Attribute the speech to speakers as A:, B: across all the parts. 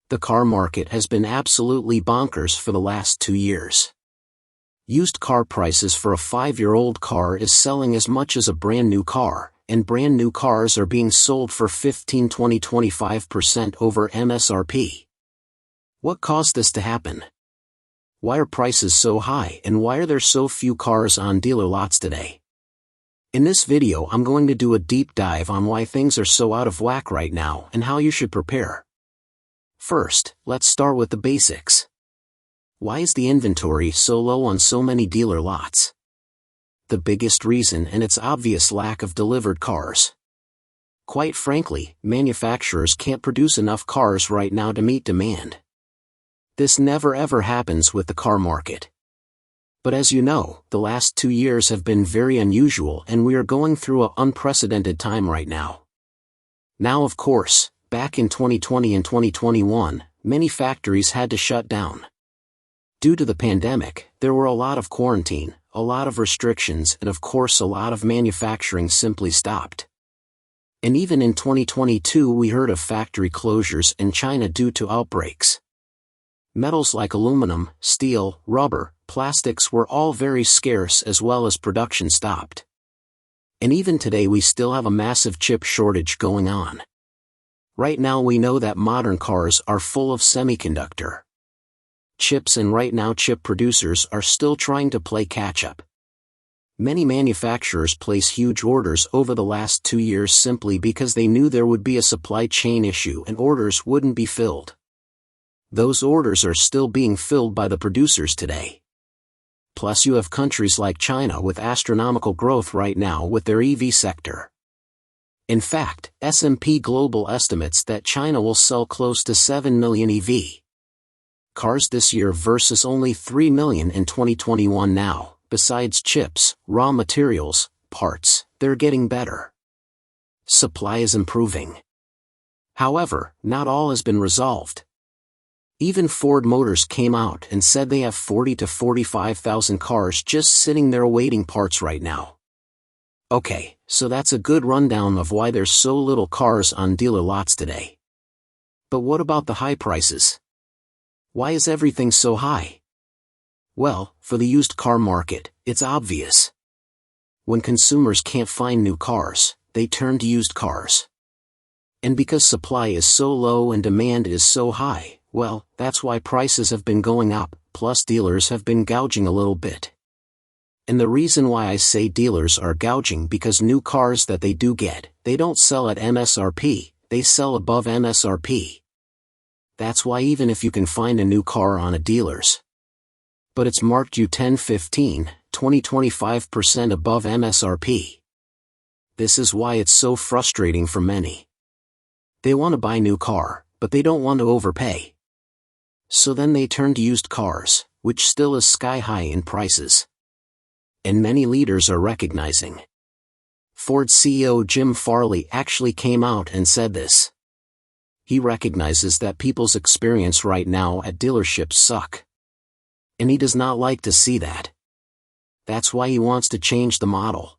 A: The car market has been absolutely bonkers for the last 2 years. Used car prices for a 5-year-old car is selling as much as a brand new car, and brand new cars are being sold for 15, 20, 25% over MSRP. What caused this to happen? Why are prices so high, and why are there so few cars on dealer lots today? In this video I'm going to do a deep dive on why things are so out of whack right now and how you should prepare. First, let's start with the basics. Why is the inventory so low on so many dealer lots? The biggest reason, and it's obvious, lack of delivered cars. Quite frankly, manufacturers can't produce enough cars right now to meet demand. This never ever happens with the car market. But as you know, the last 2 years have been very unusual and we are going through an unprecedented time right now. Now of course, back in 2020 and 2021, many factories had to shut down. Due to the pandemic, there were a lot of quarantine, a lot of restrictions, and of course a lot of manufacturing simply stopped. And even in 2022 we heard of factory closures in China due to outbreaks. Metals like aluminum, steel, rubber, plastics were all very scarce, as well as production stopped. And even today we still have a massive chip shortage going on. Right now we know that modern cars are full of semiconductor chips, and right now chip producers are still trying to play catch-up. Many manufacturers place huge orders over the last 2 years simply because they knew there would be a supply chain issue and orders wouldn't be filled. Those orders are still being filled by the producers today. Plus you have countries like China with astronomical growth right now with their EV sector. In fact, S&P Global estimates that China will sell close to 7 million EV cars this year versus only 3 million in 2021 now. Besides chips, raw materials, parts, they're getting better. Supply is improving. However, not all has been resolved. Even Ford Motors came out and said they have 40 to 45,000 cars just sitting there awaiting parts right now. Okay, so that's a good rundown of why there's so little cars on dealer lots today. But what about the high prices? Why is everything so high? Well, for the used car market, it's obvious. When consumers can't find new cars, they turn to used cars. And because supply is so low and demand is so high, well, that's why prices have been going up, plus dealers have been gouging a little bit. And the reason why I say dealers are gouging, because new cars that they do get, they don't sell at MSRP, they sell above MSRP. That's why even if you can find a new car on a dealer's, but it's marked U10 15, 20-25% above MSRP. This is why it's so frustrating for many. They want to buy a new car, but they don't want to overpay. So then they turn to used cars, which still is sky high in prices. And many leaders are recognizing. Ford CEO Jim Farley actually came out and said this. He recognizes that people's experience right now at dealerships suck. And he does not like to see that. That's why he wants to change the model.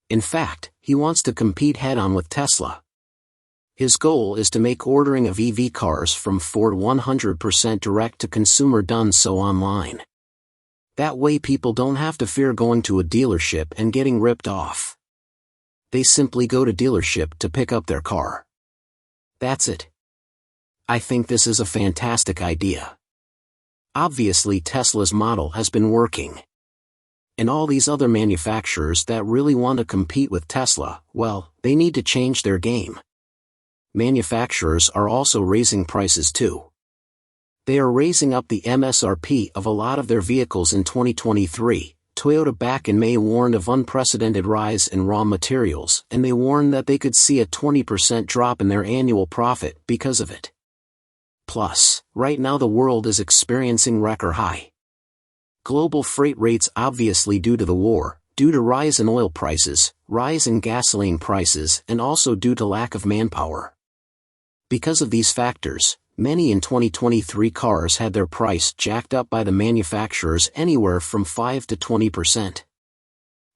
A: In fact, he wants to compete head-on with Tesla. His goal is to make ordering of EV cars from Ford 100% direct-to-consumer, done so online. That way people don't have to fear going to a dealership and getting ripped off. They simply go to dealership to pick up their car. That's it. I think this is a fantastic idea. Obviously Tesla's model has been working. And all these other manufacturers that really want to compete with Tesla, well, they need to change their game. Manufacturers are also raising prices too. They are raising up the MSRP of a lot of their vehicles in 2023. Toyota back in May warned of unprecedented rise in raw materials, and they warned that they could see a 20% drop in their annual profit because of it. Plus, right now the world is experiencing record high global freight rates, obviously due to the war, due to rise in oil prices, rise in gasoline prices, and also due to lack of manpower. Because of these factors, many in 2023 cars had their price jacked up by the manufacturers anywhere from 5 to 20%.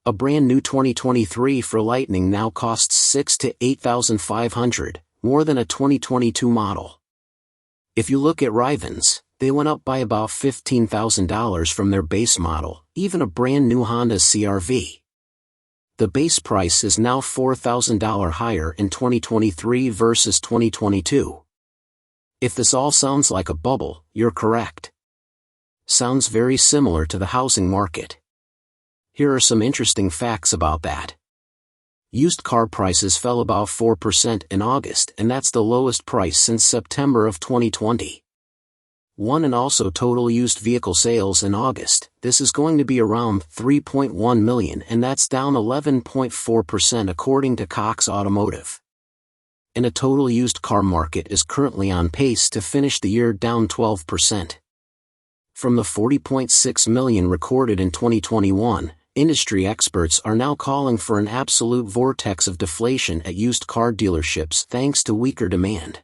A: A brand new 2023 for Lightning now costs $6,000 to $8,500, more than a 2022 model. If you look at Rivens, they went up by about $15,000 from their base model, even a brand new Honda CR-V. The base price is now $4,000 higher in 2023 versus 2022. If this all sounds like a bubble, you're correct. Sounds very similar to the housing market. Here are some interesting facts about that. Used car prices fell about 4% in August, and that's the lowest price since September of 2020. And also total used vehicle sales in August, this is going to be around 3.1 million, and that's down 11.4% according to Cox Automotive. And a total used car market is currently on pace to finish the year down 12%. From the 40.6 million recorded in 2021, industry experts are now calling for an absolute vortex of deflation at used car dealerships thanks to weaker demand.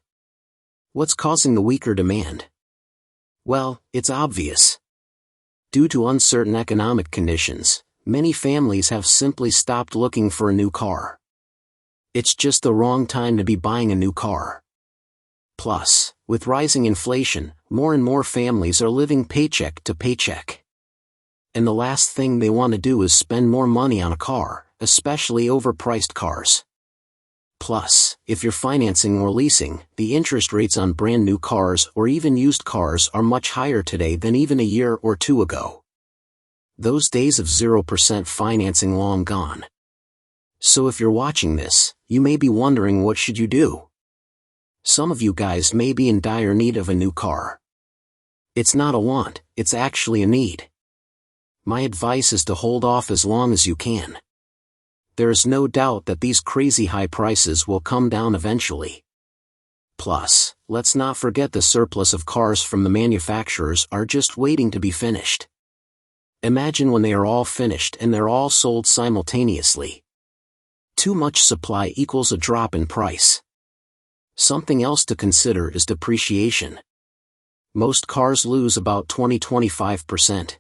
A: What's causing the weaker demand? Well, it's obvious. Due to uncertain economic conditions, many families have simply stopped looking for a new car. It's just the wrong time to be buying a new car. Plus, with rising inflation, more and more families are living paycheck to paycheck. And the last thing they want to do is spend more money on a car, especially overpriced cars. Plus, if you're financing or leasing, the interest rates on brand new cars or even used cars are much higher today than even a year or two ago. Those days of 0% financing long gone. So if you're watching this, you may be wondering, what should you do? Some of you guys may be in dire need of a new car. It's not a want, it's actually a need. My advice is to hold off as long as you can. There is no doubt that these crazy high prices will come down eventually. Plus, let's not forget the surplus of cars from the manufacturers are just waiting to be finished. Imagine when they are all finished and they're all sold simultaneously. Too much supply equals a drop in price. Something else to consider is depreciation. Most cars lose about 20–25%.